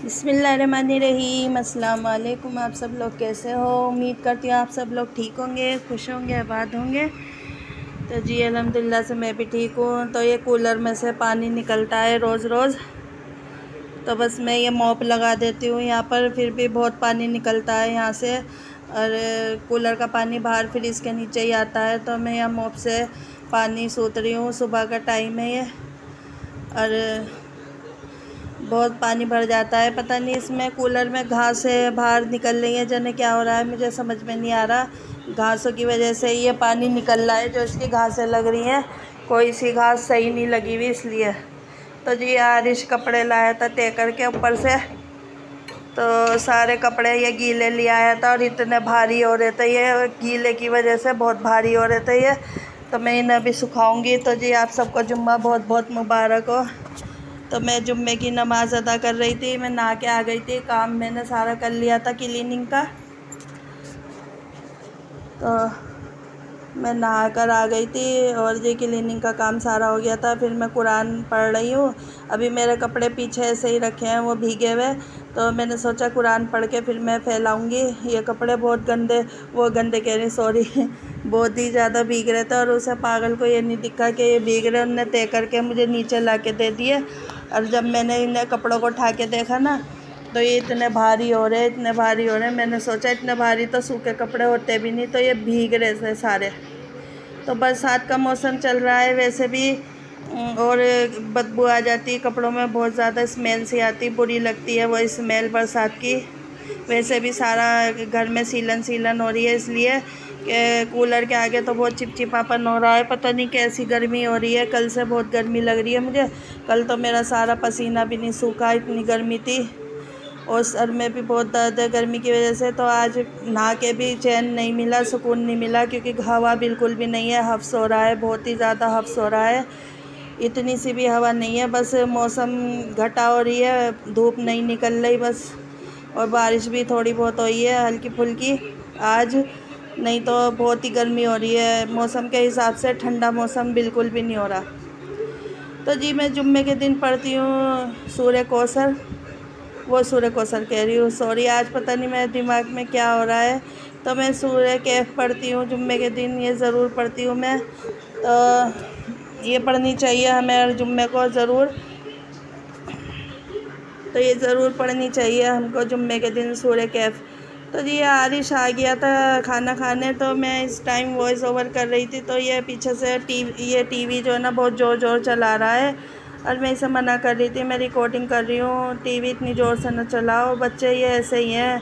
बिस्मिल्लाहिर्रहमानिर्रहीम। अस्सलाम वालेकुम। आप सब लोग कैसे हो? उम्मीद करती हूँ आप सब लोग ठीक होंगे, खुश होंगे, आबाद होंगे। तो जी अल्हम्दुलिल्लाह से मैं भी ठीक हूँ। तो ये कूलर में से पानी निकलता है रोज़ रोज़, तो बस मैं ये मॉप लगा देती हूँ यहाँ पर। फिर भी बहुत पानी निकलता है यहाँ से, और कूलर का पानी बाहर फ्रिज के नीचे ही आता है। तो मैं यहाँ मॉप से पानी सूत रही हूँ। सुबह का टाइम है ये, और बहुत पानी भर जाता है। पता नहीं इसमें कूलर में घास है बाहर निकल रही है, जाने क्या हो रहा है, मुझे समझ में नहीं आ रहा। घासों की वजह से ये पानी निकल रहा है, जो इसकी घासें लग रही हैं कोई सी घास सही नहीं लगी हुई, इसलिए। तो जी आरिश कपड़े लाया था तय करके ऊपर से, तो सारे कपड़े ये गीले ले आया था, और इतने भारी हो रहे थे ये, गीले की वजह से बहुत भारी हो रहे थे ये। तो मैं इन्हें अभी सुखाऊंगी। तो जी आप सबको जुम्मा बहुत बहुत मुबारक हो। तो मैं जुम्मे की नमाज़ अदा कर रही थी, मैं नहा के आ गई थी। काम मैंने सारा कर लिया था क्लीनिंग का, तो मैं नहा कर आ गई थी और ये क्लीनिंग का काम सारा हो गया था। फिर मैं कुरान पढ़ रही हूँ। अभी मेरे कपड़े पीछे ऐसे ही रखे हैं, वो भीगे हुए, तो मैंने सोचा कुरान पढ़ के फिर मैं फैलाऊँगी। ये कपड़े बहुत गंदे, वो गंदे कह रही, सॉरी बहुत ही ज़्यादा भीग रहे थे, और उसे पागल को ये नहीं दिखा कि ये भीग रहे। उनने तय करके मुझे नीचे ला के दे दिए, और जब मैंने इन कपड़ों को उठा के देखा ना, तो ये इतने भारी हो रहे, इतने भारी हो रहे। मैंने सोचा इतने भारी तो सूखे कपड़े होते भी नहीं, तो ये भीग रहे थे सारे। तो बरसात का मौसम चल रहा है वैसे भी, और बदबू आ जाती है कपड़ों में, बहुत ज़्यादा स्मेल सी आती, बुरी लगती है वो स्मेल बरसात की। वैसे भी सारा घर में सीलन सीलन हो रही है, इसलिए कि कूलर के आगे तो बहुत चिपचिपापन हो रहा है। पता नहीं कैसी गर्मी हो रही है, कल से बहुत गर्मी लग रही है मुझे। कल तो मेरा सारा पसीना भी नहीं सूखा, इतनी गर्मी थी, और सर में भी बहुत दर्द है गर्मी की वजह से। तो आज नहा के भी चैन नहीं मिला, सुकून नहीं मिला, क्योंकि हवा बिल्कुल भी नहीं है, हफ्स हो रहा है, बहुत ही ज़्यादा हफ्स हो रहा है। इतनी सी भी हवा नहीं है, बस मौसम घटा हो रही है, धूप नहीं निकल रही बस, और बारिश भी थोड़ी बहुत हुई है हल्की फुल्की आज, नहीं तो बहुत ही गर्मी हो रही है। मौसम के हिसाब से ठंडा मौसम बिल्कुल भी नहीं हो रहा। तो जी मैं जुम्मे के दिन पढ़ती हूँ सूरह कौसर, वो सूरह कौसर कह रही हूँ, सॉरी, आज पता नहीं मेरे दिमाग में क्या हो रहा है। तो मैं सूरह कैफ पढ़ती हूँ जुम्मे के दिन, ये ज़रूर पढ़ती हूँ मैं। तो ये पढ़नी चाहिए हमें हर जुम्मे को ज़रूर, तो ये ज़रूर पढ़नी चाहिए हमको जुम्मे के दिन सूरह कैफ। तो जी आरिश आ गया था खाना खाने, तो मैं इस टाइम वॉइस ओवर कर रही थी, तो ये पीछे से टीवी जो है ना बहुत ज़ोर ज़ोर चला रहा है, और मैं इसे मना कर रही थी, मैं रिकॉर्डिंग कर रही हूँ, टीवी इतनी ज़ोर से न चलाओ, बच्चे ये ऐसे ही हैं।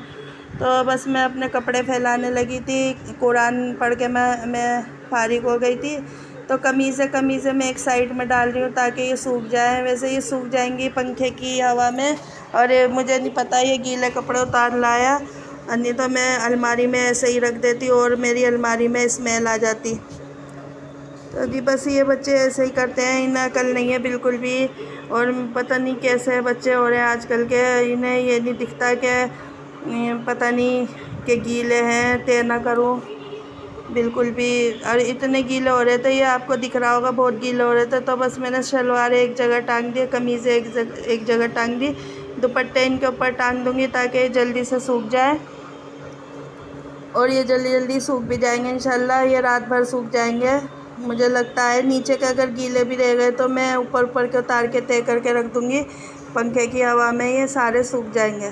तो बस मैं अपने कपड़े फैलाने लगी थी, कुरान पढ़ के मैं फारिग हो गई थी। तो कमीज़ें मैं एक साइड में डाल रही हूँ ताकि ये सूख जाए। वैसे ये सूख जाएंगी पंखे की हवा में, और मुझे नहीं पता ये गीले कपड़े उतार लाया, और नहीं तो मैं अलमारी में ऐसे ही रख देती और मेरी अलमारी में स्मेल आ जाती। तो जी बस ये बच्चे ऐसे ही करते हैं, इन्हें अकल नहीं है बिल्कुल भी, और पता नहीं कैसे बच्चे हो रहे हैं आजकल के, इन्हें ये नहीं दिखता कि पता नहीं कि गीले हैं, तय ना करूँ बिल्कुल भी। और इतने गीले हो रहे थे, ये आपको दिख रहा होगा, बहुत गीले हो रहे थे। तो बस मैंने शलवार एक जगह टांग दी, कमीज़ें एक जगह टांग दी, दुपट्टे इनके ऊपर टांग दूँगी ताकि जल्दी से सूख जाए, और ये जल्दी जल्दी सूख भी जाएंगे इंशाल्लाह, ये रात भर सूख जाएंगे मुझे लगता है। नीचे के अगर गीले भी रह गए तो मैं ऊपर ऊपर के उतार के तय करके रख दूँगी, पंखे की हवा में ये सारे सूख जाएंगे।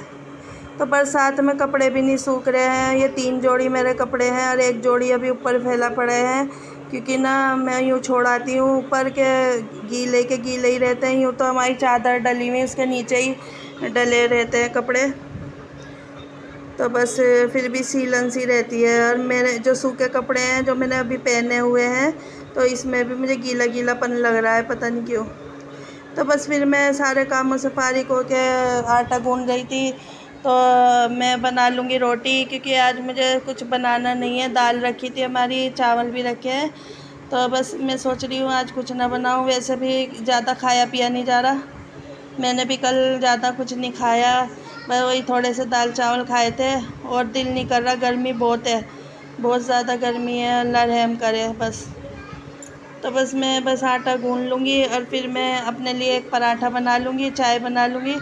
तो बरसात में कपड़े भी नहीं सूख रहे हैं। ये 3 जोड़ी मेरे कपड़े हैं, और 1 जोड़ी अभी ऊपर फैला पड़े हैं, क्योंकि ना मैं यूँ छोड़ाती हूँ ऊपर के गीले ही रहते हैं। यूँ तो हमारी चादर डली हुई, उसके नीचे ही डले रहते हैं कपड़े, तो बस फिर भी सीलन सी रहती है। और मेरे जो सूखे कपड़े हैं जो मैंने अभी पहने हुए हैं, तो इसमें भी मुझे गीला गीलापन लग रहा है, पता नहीं क्यों। तो बस फिर मैं सारे कामों से फारिग होके आटा गूँध रही थी। तो मैं बना लूँगी रोटी, क्योंकि आज मुझे कुछ बनाना नहीं है, दाल रखी थी हमारी, चावल भी रखे हैं। तो बस मैं सोच रही हूँ आज कुछ ना बनाऊँ। वैसे भी ज़्यादा खाया पिया नहीं जा रहा, मैंने भी कल ज़्यादा कुछ नहीं खाया, बस वही थोड़े से दाल चावल खाए थे, और दिल नहीं कर रहा, गर्मी बहुत है, बहुत ज़्यादा गर्मी है, अल्लाह रहम करे बस। तो बस मैं आटा गूँध लूँगी, और फिर मैं अपने लिए एक पराठा बना लूँगी, चाय बना लूँगी,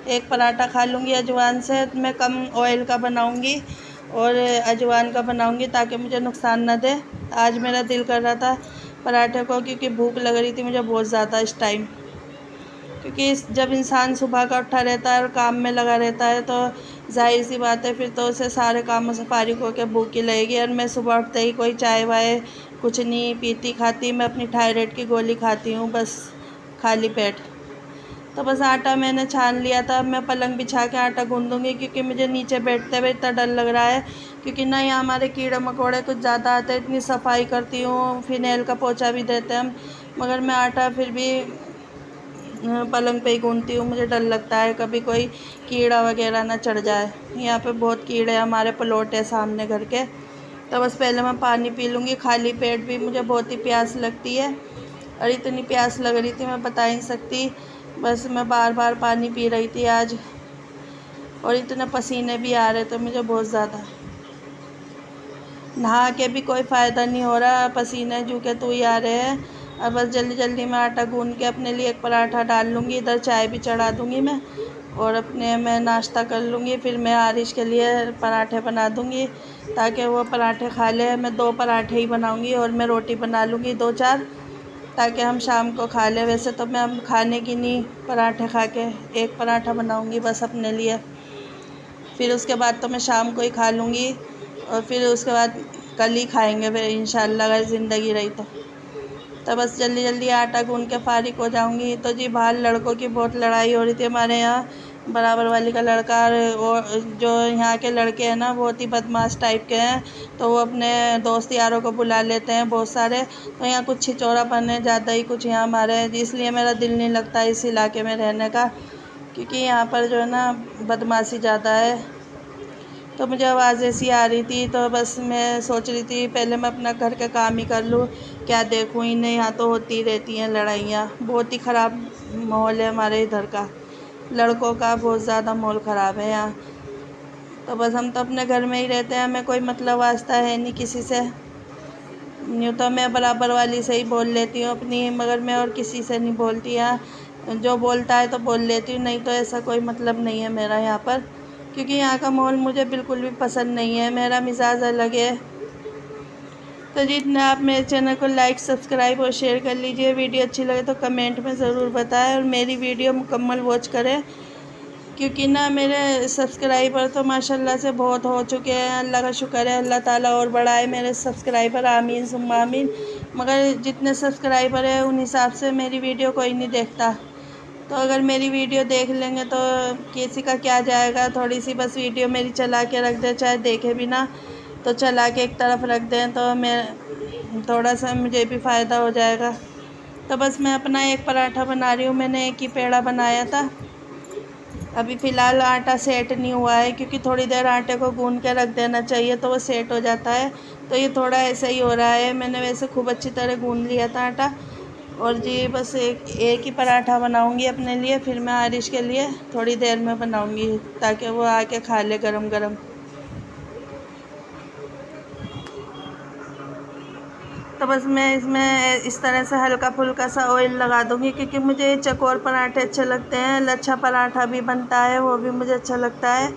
एक पराठा खा लूँगी अजवाइन से। मैं कम ऑयल का बनाऊँगी और अजवाइन का बनाऊँगी ताकि मुझे नुकसान ना दे। आज मेरा दिल कर रहा था पराठे को, क्योंकि भूख लग रही थी मुझे बहुत ज़्यादा इस टाइम। क्योंकि जब इंसान सुबह का उठा रहता है और काम में लगा रहता है तो जाहिर सी बात है फिर तो उसे सारे कामों से फारिग होकर भूख ही लगेगी। और मैं सुबह उठते ही कोई चाय वाय कुछ नहीं पीती खाती, मैं अपनी थायराइड की गोली खाती हूँ बस, खाली पेट। तो बस आटा मैंने छान लिया था। अब मैं पलंग बिछा के आटा गूँधूँगी, क्योंकि मुझे नीचे बैठते हुए इतना डर लग रहा है। क्योंकि ना यहाँ हमारे कीड़े मकोड़े कुछ ज़्यादा आते हैं। इतनी सफाई करती हूँ, फिनाइल का पोछा भी देते हैं हम, मगर मैं आटा फिर भी पलंग पे ही गूँथती हूँ। मुझे डर लगता है कभी कोई कीड़ा वगैरह ना चढ़ जाए। यहाँ पे बहुत कीड़े, हमारे प्लॉट है सामने घर के। तो बस पहले मैं पानी पी लूँगी खाली पेट भी, मुझे बहुत ही प्यास लगती है। और इतनी प्यास लग रही थी मैं बता ही नहीं सकती। बस मैं बार बार पानी पी रही थी आज, और इतने पसीने भी आ रहे थे मुझे बहुत ज़्यादा। नहा के भी कोई फ़ायदा नहीं हो रहा, पसीने जू के तू ही आ रहे हैं। अब बस जल्दी जल्दी मैं आटा गूँध के अपने लिए एक पराठा डाल लूँगी, इधर चाय भी चढ़ा दूँगी मैं, और अपने मैं नाश्ता कर लूँगी। फिर मैं आरिश के लिए पराठे बना दूँगी ताकि वो पराठे खा ले। मैं 2 पराठे ही बनाऊँगी और मैं रोटी बना लूँगी 2-4, ताकि हम शाम को खा लें। वैसे तो मैं अब खाने की नहीं, पराठे खा के एक पराठा बनाऊँगी बस अपने लिए। फिर उसके बाद तो मैं शाम को ही खा लूँगी, और फिर उसके बाद कल ही खाएंगे फिर इंशाल्लाह, अगर ज़िंदगी रही तो बस जल्दी जल्दी आटा गूँध के फारिग हो जाऊँगी। तो जी बाहर लड़कों की बहुत लड़ाई हो रही थी हमारे यहाँ। बराबर वाली का लड़का और जो यहाँ के लड़के हैं ना बहुत ही बदमाश टाइप के हैं, तो वो अपने दोस्त यारों को बुला लेते हैं बहुत सारे। तो यहाँ कुछ छिचोरापन है ज़्यादा ही कुछ यहाँ हमारे, इसलिए मेरा दिल नहीं लगता इस इलाके में रहने का, क्योंकि यहाँ पर जो है ना बदमाशी ज़्यादा है। तो मुझे आवाज़ ऐसी आ रही थी, तो बस मैं सोच रही थी पहले मैं अपना घर का काम ही कर लूँ, क्या देखूँ इन्हें, यहाँ तो होती ही रहती हैं लड़ाइयाँ। बहुत ही ख़राब माहौल है हमारे इधर का, लड़कों का बहुत ज़्यादा माहौल ख़राब है यहाँ। तो बस हम तो अपने घर में ही रहते हैं, हमें कोई मतलब वास्ता है नहीं किसी से। यूँ तो मैं बराबर वाली से ही बोल लेती हूँ अपनी, मगर मैं और किसी से नहीं बोलती। यहाँ जो बोलता है तो बोल लेती हूँ, नहीं तो ऐसा कोई मतलब नहीं है मेरा यहाँ पर, क्योंकि यहाँ का माहौल मुझे बिल्कुल भी पसंद नहीं है, मेरा मिजाज अलग है। तो जितना आप मेरे चैनल को लाइक सब्सक्राइब और शेयर कर लीजिए। वीडियो अच्छी लगे तो कमेंट में ज़रूर बताएं, और मेरी वीडियो मुकम्मल वॉच करें, क्योंकि ना मेरे सब्सक्राइबर तो माशाल्लाह से बहुत हो चुके हैं। अल्लाह का शुक्र है, अल्लाह ताला और बढ़ाए मेरे सब्सक्राइबर, आमीन सुम्मा आमीन। मगर जितने सब्सक्राइबर है उन हिसाब से मेरी वीडियो कोई नहीं देखता। तो अगर मेरी वीडियो देख लेंगे तो किसी का क्या जाएगा, थोड़ी सी बस वीडियो मेरी चला के रख दे, चाहे देखे भी ना तो चला के एक तरफ रख दें, तो मैं थोड़ा सा मुझे भी फ़ायदा हो जाएगा। तो बस मैं अपना एक पराठा बना रही हूँ, मैंने एक ही पेड़ा बनाया था। अभी फ़िलहाल आटा सेट नहीं हुआ है, क्योंकि थोड़ी देर आटे को गूँध के रख देना चाहिए तो वो सेट हो जाता है। तो ये थोड़ा ऐसा ही हो रहा है, मैंने वैसे खूब अच्छी तरह गूँध लिया था आटा। और जी बस एक ही पराठा बनाऊंगी अपने लिए, फिर मैं आरिश के लिए थोड़ी देर में बनाऊंगी ताकि वो आके खा ले गरम गरम। तो बस मैं इसमें इस तरह से हल्का फुल्का सा ऑयल लगा दूंगी, क्योंकि मुझे चकोर पराठे अच्छे लगते हैं। लच्छा पराठा भी बनता है, वो भी मुझे अच्छा लगता है।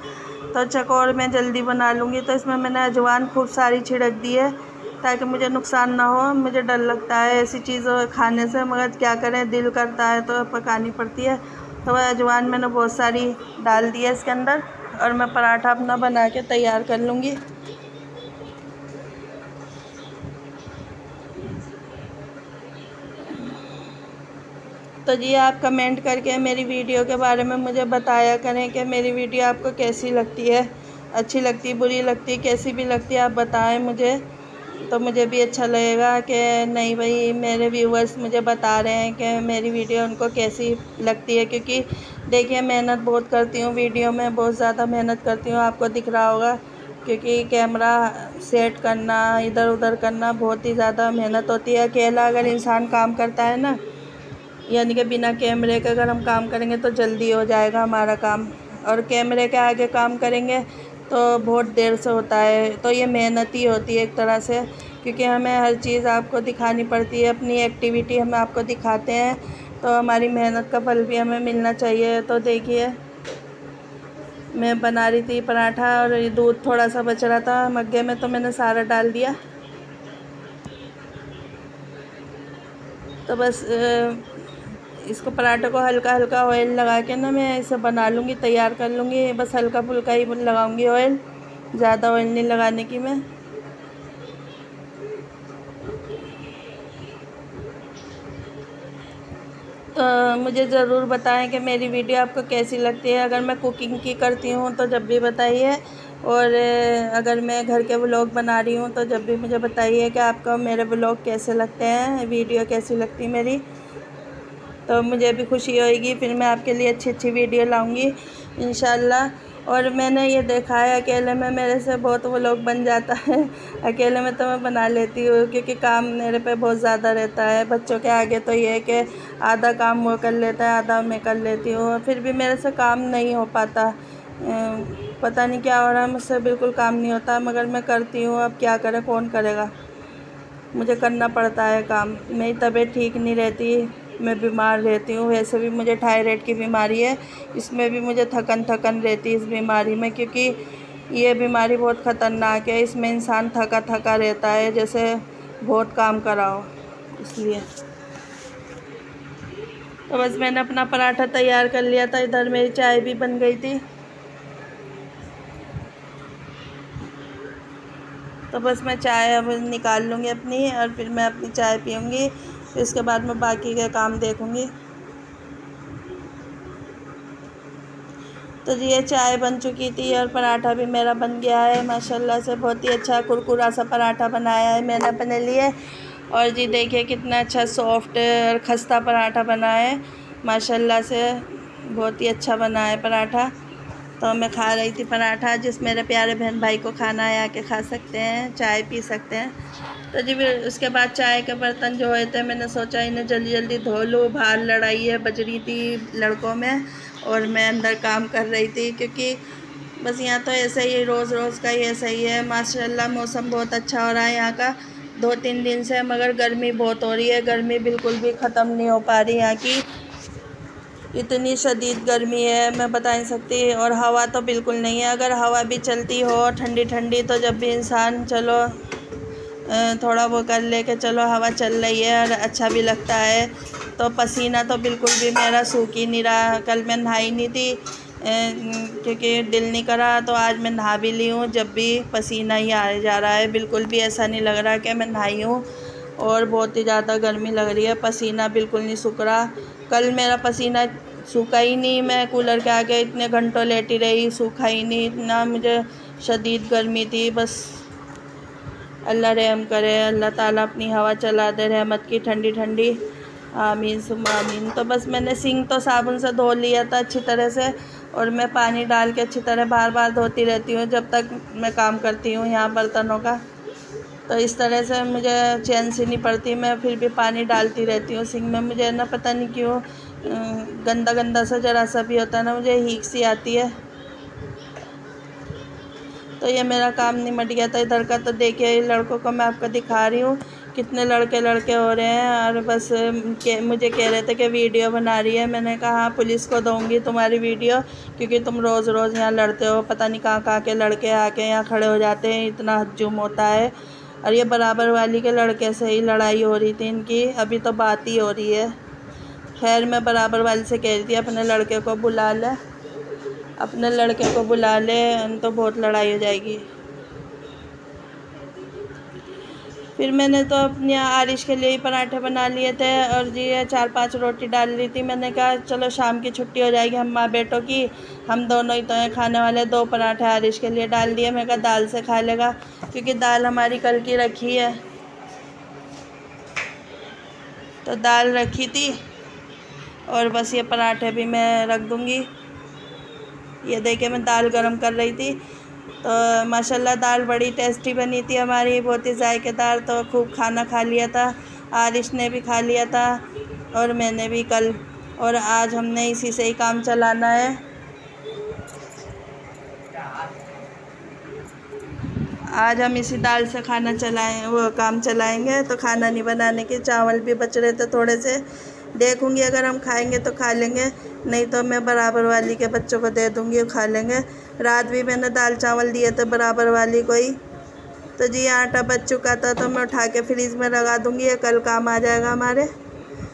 तो चकोर मैं जल्दी बना लूँगी। तो इसमें मैंने अजवाइन खूब सारी छिड़क दी है ताकि मुझे नुकसान ना हो। मुझे डर लगता है ऐसी चीज़ों खाने से, मगर क्या करें, दिल करता है तो पकानी पड़ती है। तो वह अजवाइन मैंने बहुत सारी डाल दी है इसके अंदर, और मैं पराठा अपना बना के तैयार कर लूँगी। तो जी आप कमेंट करके मेरी वीडियो के बारे में मुझे बताया करें कि मेरी वीडियो आपको कैसी लगती है, अच्छी लगती, बुरी लगती, कैसी भी लगती है आप बताएं मुझे। तो मुझे भी अच्छा लगेगा कि नहीं भाई मेरे व्यूअर्स मुझे बता रहे हैं कि मेरी वीडियो उनको कैसी लगती है। क्योंकि देखिए मेहनत बहुत करती हूँ वीडियो में, बहुत ज़्यादा मेहनत करती हूँ, आपको दिख रहा होगा। क्योंकि कैमरा सेट करना, इधर उधर करना बहुत ही ज़्यादा मेहनत होती है। अकेला अगर इंसान काम करता है ना, यानी कि बिना कैमरे के अगर हम काम करेंगे तो जल्दी हो जाएगा हमारा काम, और कैमरे के आगे काम करेंगे तो बहुत देर से होता है। तो ये मेहनत ही होती है एक तरह से, क्योंकि हमें हर चीज़ आपको दिखानी पड़ती है, अपनी एक्टिविटी हम आपको दिखाते हैं, तो हमारी मेहनत का फल भी हमें मिलना चाहिए। तो देखिए मैं बना रही थी पराठा और ये दूध थोड़ा सा बच रहा था मग्गे में, तो मैंने सारा डाल दिया। तो बस इसको पराठे को हल्का हल्का ऑयल लगा के ना मैं इसे बना लूँगी, तैयार कर लूँगी। बस हल्का फुल्का ही लगाऊँगी ऑयल, ज़्यादा ऑयल नहीं लगाने की मैं। तो मुझे ज़रूर बताएं कि मेरी वीडियो आपको कैसी लगती है। अगर मैं कुकिंग की करती हूँ तो जब भी बताइए, और अगर मैं घर के व्लॉग बना रही हूँ तो जब भी मुझे बताइए कि आपको मेरे व्लॉग कैसे लगते हैं, वीडियो कैसी लगती है मेरी। तो मुझे भी खुशी होएगी, फिर मैं आपके लिए अच्छी अच्छी वीडियो लाऊंगी इंशाल्लाह। और मैंने ये देखा है अकेले में मेरे से बहुत व्लॉग बन जाता है। अकेले में तो मैं बना लेती हूँ क्योंकि काम मेरे पे बहुत ज़्यादा रहता है। बच्चों के आगे तो ये है कि आधा काम वो कर लेता है, आधा मैं कर लेती हूँ, फिर भी मेरे से काम नहीं हो पाता। पता नहीं क्या हो रहा है, मुझसे बिल्कुल काम नहीं होता, मगर मैं करती हूँ। अब क्या करें, कौन करेगा, मुझे करना पड़ता है काम। मेरी तबीयत ठीक नहीं रहती, मैं बीमार रहती हूँ। वैसे भी मुझे थायराइड की बीमारी है, इसमें भी मुझे थकन थकन रहती है इस बीमारी में, क्योंकि ये बीमारी बहुत ख़तरनाक है। इसमें इंसान थका थका रहता है, जैसे बहुत काम करा हो, इसलिए। तो बस मैंने अपना पराठा तैयार कर लिया था, इधर मेरी चाय भी बन गई थी। तो बस मैं चाय अब निकाल लूँगी अपनी, और फिर मैं अपनी चाय पीऊँगी, फिर उसके बाद मैं बाकी के काम देखूँगी। तो जी ये चाय बन चुकी थी और पराठा भी मेरा बन गया है माशाल्लाह से। बहुत ही अच्छा कुरकुरा सा पराठा बनाया है मैंने अपने लिए। और जी देखिए कितना अच्छा सॉफ्ट और खस्ता पराठा बना है माशाल्लाह से, बहुत ही अच्छा बना है पराठा। तो मैं खा रही थी पराठा। जिस मेरे प्यारे बहन भाई को खाना है आके खा सकते हैं, चाय पी सकते हैं। तो जी फिर उसके बाद चाय के बर्तन जो हुए थे, मैंने सोचा इन्हें जल्दी जल्दी धो लूँ। बाहर लड़ाई है बज रही थी लड़कों में, और मैं अंदर काम कर रही थी, क्योंकि बस यहाँ तो ऐसा ही रोज़ रोज़ का ही ऐसा ही है। माशाल्लाह मौसम बहुत अच्छा हो रहा है यहाँ का 2-3 दिन से, मगर गर्मी बहुत हो रही है। गर्मी बिल्कुल भी ख़त्म नहीं हो पा रही यहाँ की, इतनी शदीद गर्मी है मैं बता नहीं सकती। और हवा तो बिल्कुल नहीं है। अगर हवा भी चलती हो ठंडी ठंडी, तो जब भी इंसान चलो थोड़ा वो कर ले कि चलो हवा चल रही है और अच्छा भी लगता है। तो पसीना तो बिल्कुल भी मेरा सूख ही नहीं रहा। कल मैं नहाई नहीं थी क्योंकि दिल नहीं करा, तो आज मैं नहा भी ली हूँ। जब भी पसीना ही आ जा रहा है, बिल्कुल भी ऐसा नहीं लग रहा कि मैं नहाई हूँ। और बहुत ही ज़्यादा गर्मी लग रही है, पसीना बिल्कुल नहीं सूख रहा। कल मेरा पसीना सूखा ही नहीं, मैं कूलर के आगे इतने घंटों लेटी रही, सूखा ही नहीं, इतना मुझे शदीद गर्मी थी। बस अल्लाह रहम करे, अल्लाह ताला अपनी हवा चला दे रहमत की ठंडी ठंडी, आमीन सुम्मा आमीन। तो बस मैंने सिंक तो साबुन से धो लिया था अच्छी तरह से, और मैं पानी डाल के अच्छी तरह बार बार धोती रहती हूँ जब तक मैं काम करती हूँ यहाँ बर्तनों का। तो इस तरह से मुझे चैन सी नहीं पड़ती, मैं फिर भी पानी डालती रहती हूँ सिंक में। मुझे ना पता नहीं क्यों गंदा गंदा सा जरा सा भी होता है ना, मुझे हीक सी आती है। तो ये मेरा काम निमट गया था इधर का। तो देखिए लड़कों को मैं आपको दिखा रही हूँ, कितने लड़के लड़के हो रहे हैं। और बस मुझे कह रहे थे कि वीडियो बना रही है। मैंने कहा हाँ, पुलिस को दूँगी तुम्हारी वीडियो, क्योंकि तुम रोज़ रोज़ यहाँ लड़ते हो। पता नहीं कहाँ कहाँ के लड़के आके यहाँ खड़े हो जाते हैं, इतना हजूम होता है। और ये बराबर वाली के लड़के से ही लड़ाई हो रही थी इनकी, अभी तो बात ही हो रही है। खैर मैं बराबर वाली से कह रही थी अपने लड़के को बुला ले, अपने लड़के को बुला ले, तो बहुत लड़ाई हो जाएगी। फिर मैंने तो अपने आरिश के लिए ही पराठे बना लिए थे, और जी 4-5 रोटी डाल ली थी। मैंने कहा चलो शाम की छुट्टी हो जाएगी हम माँ बेटों की, हम दोनों ही तो हैं खाने वाले। 2 पराठे आरिश के लिए डाल दिए। मैं कहा दाल से खा लेगा, क्योंकि दाल हमारी कल की रखी है, तो दाल रखी थी। और बस ये पराठे भी मैं रख दूँगी। ये देखिए मैं दाल गरम कर रही थी। तो माशाल्लाह दाल बड़ी टेस्टी बनी थी हमारी, बहुत ही जायकेदार। तो खूब खाना खा लिया था, आरिश ने भी खा लिया था, और मैंने भी कल। और आज हमने इसी से ही काम चलाना है। आज हम इसी दाल से खाना चलाएं, वो काम चलाएंगे। तो खाना नहीं बनाने के, चावल भी बच रहे थे थोड़े से, देखूँगी, अगर हम खाएंगे तो खा लेंगे, नहीं तो मैं बराबर वाली के बच्चों को दे दूँगी, वो खा लेंगे। रात भी मैंने दाल चावल दिए थे बराबर वाली को ही। तो जी आटा बच चुका था तो मैं उठा के फ्रीज़ में लगा दूँगी, ये कल काम आ जाएगा हमारे।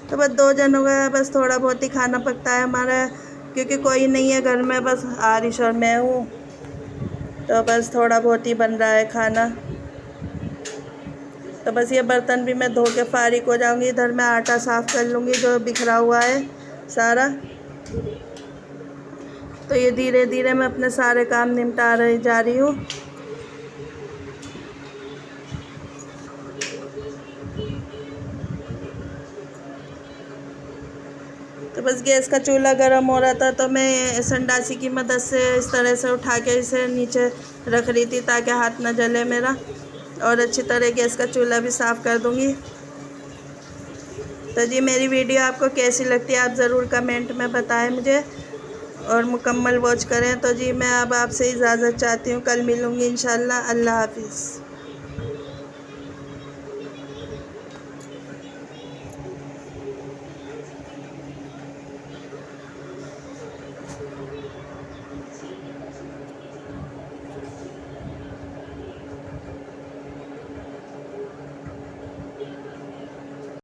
तो बस 2 जनों का बस थोड़ा बहुत ही खाना पकता है हमारा, क्योंकि कोई नहीं है घर में, बस आरिश और मैं हूँ। तो बस थोड़ा बहुत ही बन रहा है खाना। तो बस ये बर्तन भी मैं धो के फारिग हो जाऊँगी। इधर मैं आटा साफ़ कर लूँगी जो बिखरा हुआ है सारा। तो ये धीरे धीरे मैं अपने सारे काम निपटा जा रही हूँ। तो बस गैस का चूल्हा गर्म हो रहा था तो मैं संडासी की मदद से इस तरह से उठा के इसे नीचे रख रही थी ताकि हाथ ना जले मेरा। और अच्छी तरह गैस का चूल्हा भी साफ़ कर दूँगी। तो जी मेरी वीडियो आपको कैसी लगती है आप ज़रूर कमेंट में बताएं मुझे, और मुकम्मल वॉच करें। तो जी मैं अब आपसे इजाज़त चाहती हूँ, कल मिलूँगी इंशाल्लाह। अल्लाह हाफिज़।